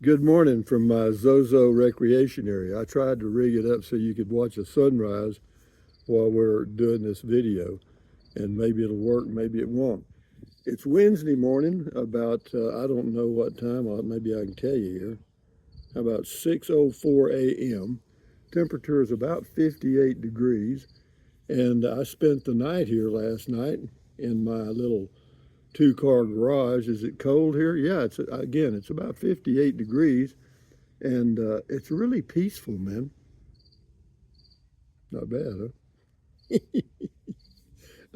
Good morning from my Zozo recreation area. I tried to rig it up so you could watch a sunrise while we're doing this video, and maybe it'll work, maybe it won't. It's Wednesday morning, about I don't know what time. Maybe I can tell you here. About 6:04 a.m. Temperature is about 58 degrees, and I spent the night here last night in my little two-car garage. Is it cold here? Yeah, it's about 58 degrees. And it's really peaceful, man. Not bad, huh?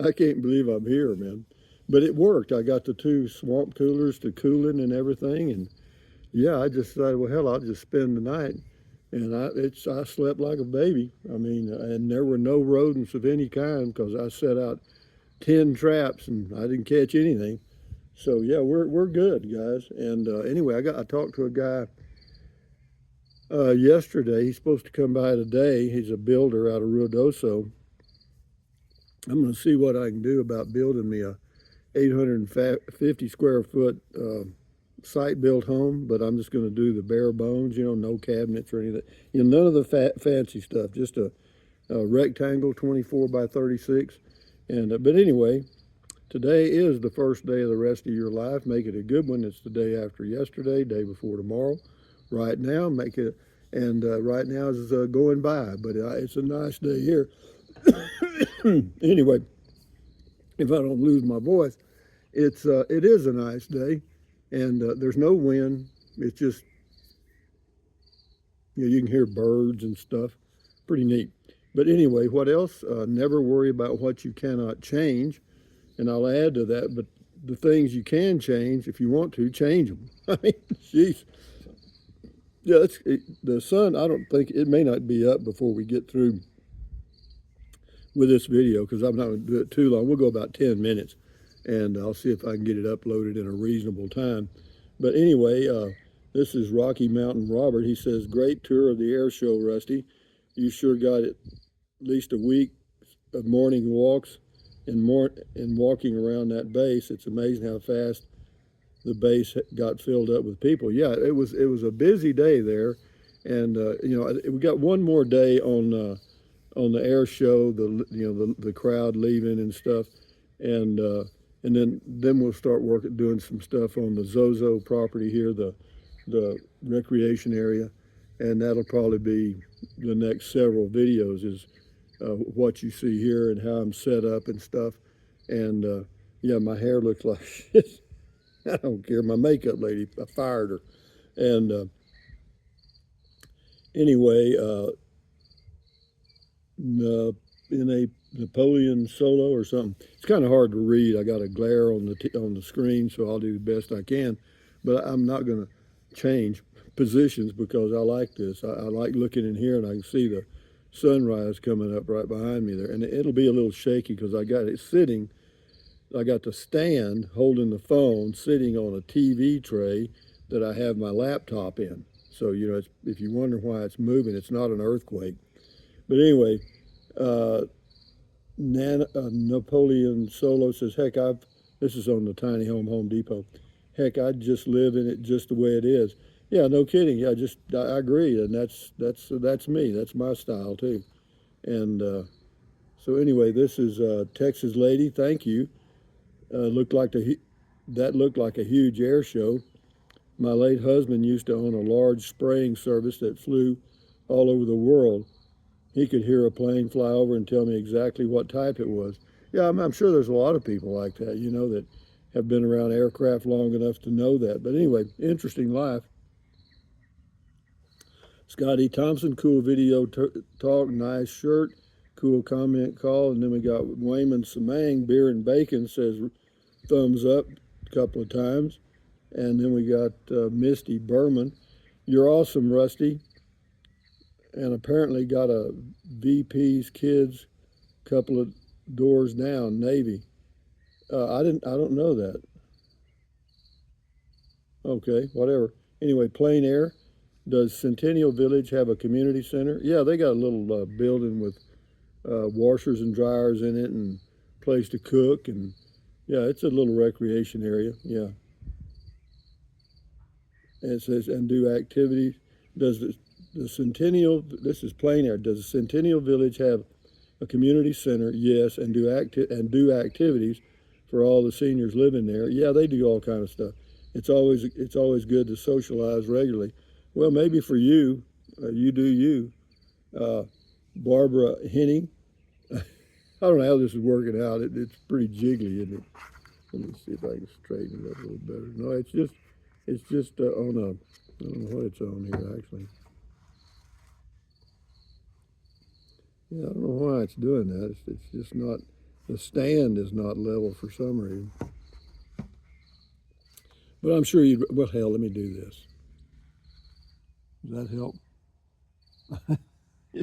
I can't believe I'm here, man. But it worked. I got the two swamp coolers to cooling and everything, and yeah, I just decided, well, hell, I'll just spend the night. And I slept like a baby. I mean, and there were no rodents of any kind because I set out 10 traps and I didn't catch anything. So yeah, we're good, guys. And anyway, I talked to a guy yesterday. He's supposed to come by today. He's a builder out of Ruidoso. I'm going to see what I can do about building me a 850 square foot site built home, but I'm just going to do the bare bones, no cabinets or anything. None of the fancy stuff, just a rectangle 24 by 36. And but anyway, today is the first day of the rest of your life. Make it a good one. It's the day after yesterday, day before tomorrow. Right now, make it, and right now is going by, but it's a nice day here. Anyway, if I don't lose my voice, it is a nice day, and there's no wind. It's just you can hear birds and stuff. Pretty neat. But anyway, what else? Never worry about what you cannot change, and I'll add to that. But the things you can change, if you want to, change them. I mean, jeez. Yeah, the sun. I don't think it may not be up before we get through with this video because I'm not going to do it too long. We'll go about 10 minutes, and I'll see if I can get it uploaded in a reasonable time. But anyway, this is Rocky Mountain Robert. He says, great tour of the air show, Rusty. You sure got at least a week of morning walks and walking around that base. It's amazing how fast the base got filled up with people. Yeah, it was a busy day there, and we got one more day on the air show, the crowd leaving and stuff, and then we'll start doing some stuff on the Zozo property here, the recreation area, and that'll probably be the next several videos is what you see here and how I'm set up and stuff, and yeah, my hair looks like shit. I don't care. My makeup lady, I fired her, and anyway, in a Napoleon solo or something. It's kind of hard to read. I got a glare on the screen, so I'll do the best I can. But I'm not going to change positions because I like this. I like looking in here and I can see the sunrise coming up right behind me there. And it'll be a little shaky because I got it sitting. I got the stand holding the phone sitting on a TV tray that I have my laptop in. So, if you wonder why it's moving, it's not an earthquake. But anyway, uh, Napoleon Solo says, "Heck, this is on the Tiny Home Depot. Heck, I'd just live in it just the way it is." Yeah, no kidding. Yeah, I agree, and that's me. That's my style too. And so anyway, this is Texas Lady. Thank you. Looked like that looked like a huge air show. My late husband used to own a large spraying service that flew all over the world. He could hear a plane fly over and tell me exactly what type it was. Yeah, I'm sure there's a lot of people like that, that have been around aircraft long enough to know that. But anyway, interesting life. Scotty Thompson, cool video talk, nice shirt, cool comment call. And then we got Wayman Samang, beer and bacon, says thumbs up a couple of times. And then we got Misty Berman. You're awesome, Rusty. And apparently got a VP's kids couple of doors down, Navy. I don't know that. Okay, whatever. Anyway, Plain Air. Does Centennial Village have a community center? Yeah, they got a little building with washers and dryers in it and place to cook, and yeah, it's a little recreation area. Yeah. And it says, and do activities. Does the Centennial, this is Plein Air, does the Centennial Village have a community center? Yes. And do activities for all the seniors living there? Yeah, they do all kind of stuff. It's always good to socialize regularly. Well, maybe for you, you do you. Barbara Henning. I don't know how this is working out. It's pretty jiggly, isn't it? Let me see if I can straighten it up a little better. No, it's just on a, I don't know what it's on here actually. Yeah, I don't know why it's doing that. It's just not, the stand is not level for some reason. But I'm sure you, well, hell, let me do this. Does that help?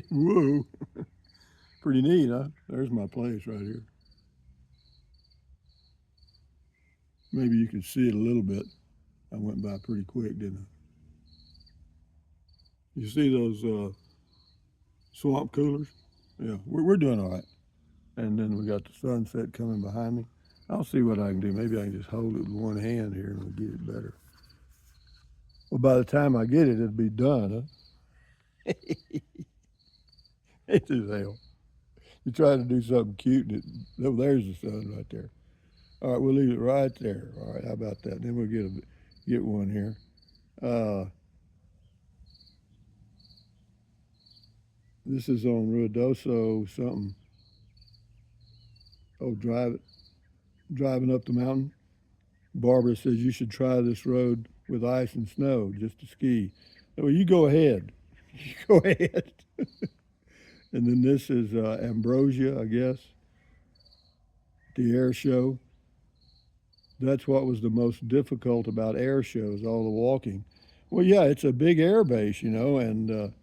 Whoa. Pretty neat, huh? There's my place right here. Maybe you can see it a little bit. I went by pretty quick, didn't I? You see those swamp coolers? Yeah, we're doing all right. And then we got the sunset coming behind me. I'll see what I can do. Maybe I can just hold it with one hand here and we'll get it better. Well, by the time I get it, it'll be done, huh? It's as hell. You try to do something cute and oh, there's the sun right there. All right, we'll leave it right there. All right, how about that? Then we'll get one here. This is on Ruidoso something. Oh, driving up the mountain. Barbara says you should try this road with ice and snow just to ski. Well, you go ahead. You go ahead. And then this is Ambrosia, I guess. The air show. That's what was the most difficult about air shows, all the walking. Well, yeah, it's a big air base, and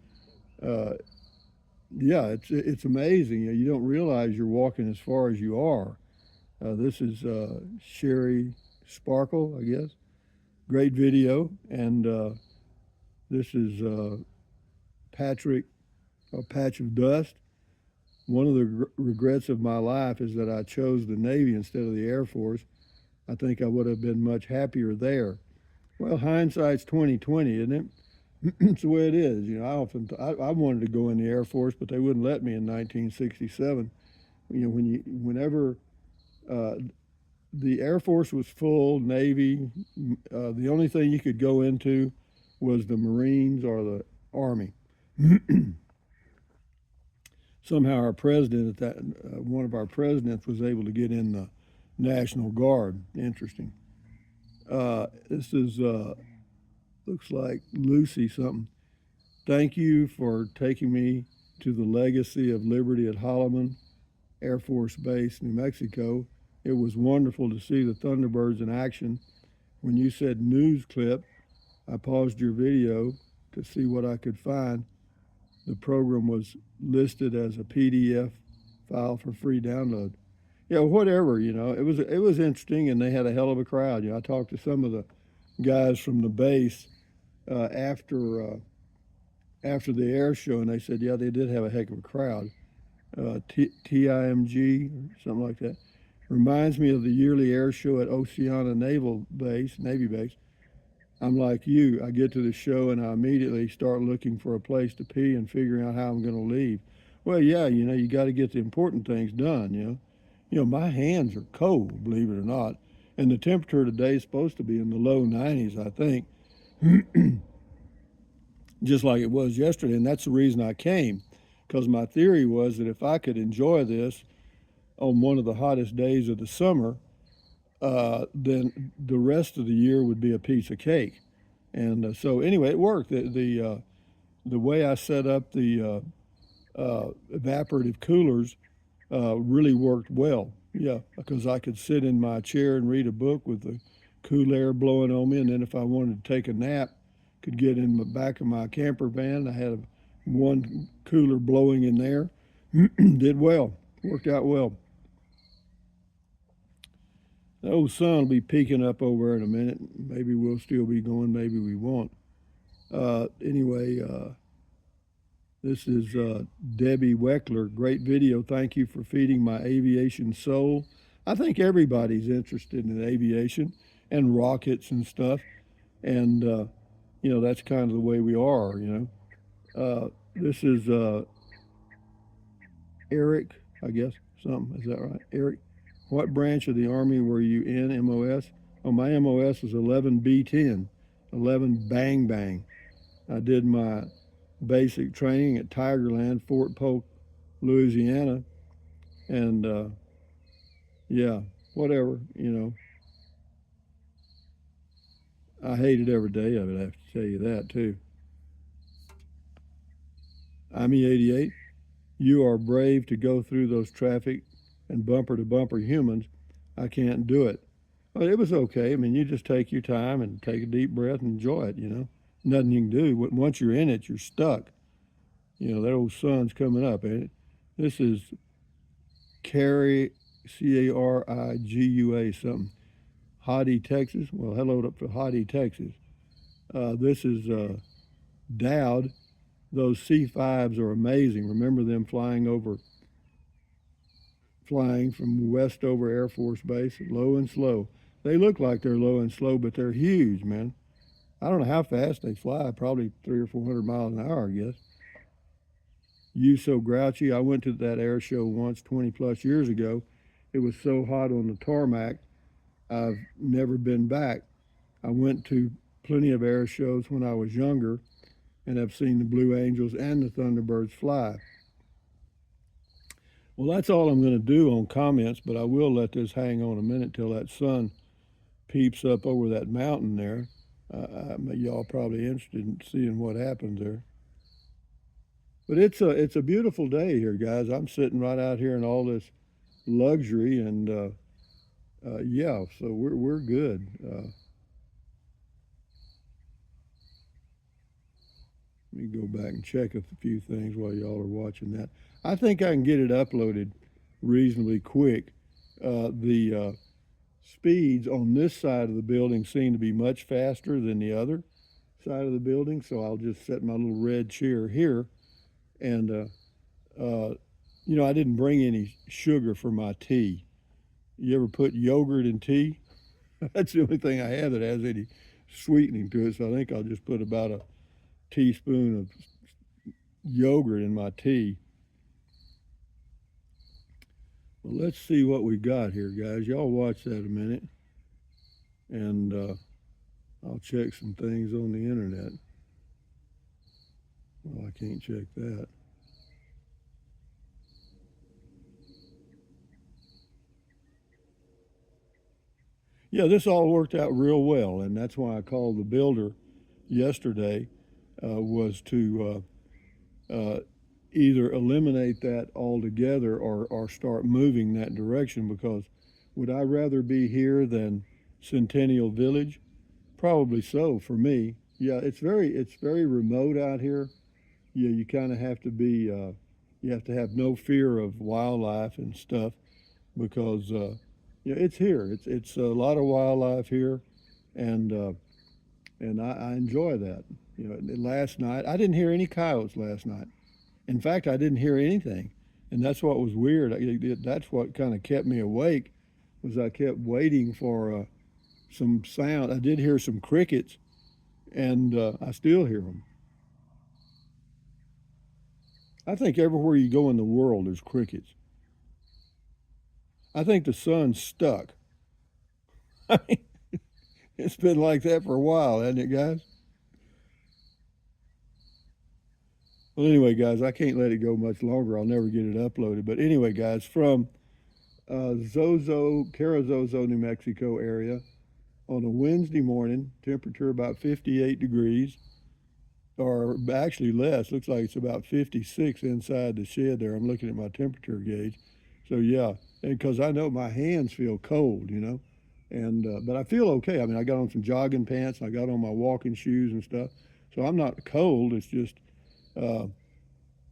yeah, it's amazing. You don't realize you're walking as far as you are. This is Sherry Sparkle, I guess. Great video. And this is Patrick, a Patch of Dust. One of the regrets of my life is that I chose the Navy instead of the Air Force. I think I would have been much happier there. Well, hindsight's 20/20, isn't it? It's the way it is. I wanted to go in the Air Force, but they wouldn't let me in 1967. Whenever the Air Force was full, Navy, the only thing you could go into was the Marines or the Army. Somehow our president one of our presidents was able to get in the National Guard. Interesting. This is looks like Lucy something. Thank you for taking me to the legacy of liberty at Holloman Air Force Base, New Mexico. It was wonderful to see the Thunderbirds in action. When you said news clip, I paused your video to see what I could find. The program was listed as a PDF file for free download. Yeah, whatever, it was interesting, and they had a hell of a crowd. I talked to some of the guys from the base after the air show, and they said, yeah, they did have a heck of a crowd. TIMG or something like that. Reminds me of the yearly air show at Oceana Navy Base. I'm like you. I get to the show and I immediately start looking for a place to pee and figuring out how I'm going to leave. Well, yeah, you got to get the important things done, my hands are cold, believe it or not. And the temperature today is supposed to be in the low 90s, I think. Just like it was yesterday. And that's the reason I came. Because my theory was that if I could enjoy this on one of the hottest days of the summer, then the rest of the year would be a piece of cake. And so anyway, it worked. The way I set up the evaporative coolers really worked well. Yeah, because I could sit in my chair and read a book with the cool air blowing on me, and then if I wanted to take a nap, could get in the back of my camper van. I had one cooler blowing in there. Did well. Worked out well. The old sun will be peeking up over in a minute. Maybe we'll still be going. Maybe we won't. Anyway, this is Debbie Weckler. Great video. Thank you for feeding my aviation soul. I think everybody's interested in aviation and rockets and stuff. And You know, that's kind of the way we are, you know. This is Eric, I guess, something. Is that right? Eric, what branch of the Army were you in, MOS? Oh, my MOS was 11B10, 11 Bang Bang. I did my basic training at Tigerland, Fort Polk, Louisiana. And yeah, whatever, you know. I hated every day of it, I have to tell you that, too. I'm E88. You are brave to go through those traffic and bumper to bumper humans. I can't do it. But it was okay. I mean, you just take your time and take a deep breath and enjoy it, you know. Nothing you can do. Once you're in it, you're stuck. You know, that old sun's coming up, ain't it? This is Cary, Carigua something. Hottie, Texas. Well, hello up to Hottie, Texas. This is Dowd. Those C5s are amazing. Remember them flying from Westover Air Force Base, low and slow. They look like they're low and slow, but they're huge, man. I don't know how fast they fly, probably 300 or 400 miles an hour, I guess. You so grouchy. I went to that air show once 20 plus years ago. It was so hot on the tarmac, I've never been back. I went to plenty of air shows when I was younger, and I've seen the Blue Angels and the Thunderbirds fly. Well, that's all I'm going to do on comments, but I will let this hang on a minute till that sun peeps up over that mountain there. Y'all probably interested in seeing what happens there. But it's a beautiful day here, guys. I'm sitting right out here in all this luxury, and yeah, so we're good. Let me go back and check a few things while y'all are watching that. I think I can get it uploaded reasonably quick. The speeds on this side of the building seem to be much faster than the other side of the building, so I'll just set my little red chair here. And, you know, I didn't bring any sugar for my tea. You ever put yogurt in tea? That's the only thing I have that has any sweetening to it, so I think I'll just put about a teaspoon of yogurt in my tea. Well, let's see what we got here, guys. Y'all watch that a minute, and I'll check some things on the internet. Well, I can't check that. Yeah, this all worked out real well, and that's why I called the builder yesterday, was to either eliminate that altogether or start moving that direction, because would I rather be here than Centennial Village? Probably so for me. Yeah, it's very remote out here. Yeah, you kind of have to be you have to have no fear of wildlife and stuff, because yeah, it's here. It's a lot of wildlife here, and I enjoy that. You know, last night I didn't hear any coyotes last night. In fact, I didn't hear anything, and that's what was weird. That's what kind of kept me awake, was I kept waiting for some sound. I did hear some crickets, and I still hear them. I think everywhere you go in the world, there's crickets. I think the sun's stuck. I mean, it's been like that for a while, hasn't it, guys? Well, anyway, guys, I can't let it go much longer. I'll never get it uploaded. But anyway, guys, from Carrizozo, New Mexico area on a Wednesday morning, temperature about 58 degrees, or actually less. Looks like it's about 56 inside the shed there. I'm looking at my temperature gauge. So yeah, and because I know my hands feel cold, you know, and but I feel okay. I mean, I got on some jogging pants, and I got on my walking shoes and stuff, so I'm not cold. It's just uh,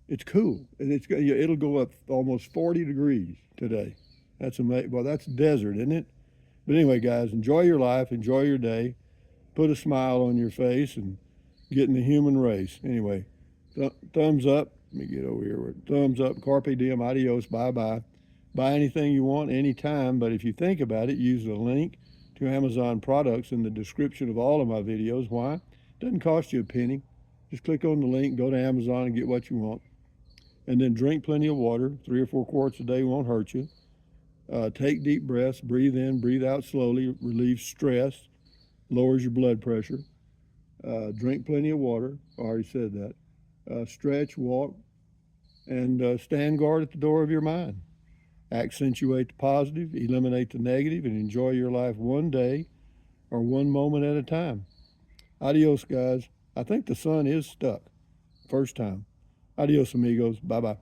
it's cool, and it'll go up almost 40 degrees today. That's amazing. Well, that's desert, isn't it? But anyway, guys, enjoy your life, enjoy your day, put a smile on your face, and get in the human race. Anyway, thumbs up. Let me get over here. Thumbs up. Carpe diem. Adios. Bye bye. Buy anything you want anytime, but if you think about it, use the link to Amazon products in the description of all of my videos. Why? Doesn't cost you a penny. Just click on the link, go to Amazon and get what you want. And then drink plenty of water. 3 or 4 quarts a day won't hurt you. Take deep breaths, breathe in, breathe out slowly, relieves stress, lowers your blood pressure. Drink plenty of water. I already said that. Stretch, walk, and stand guard at the door of your mind. Accentuate the positive, eliminate the negative, and enjoy your life one day or one moment at a time. Adios, guys. I think the sun is stuck. First time. Adios, amigos. Bye-bye.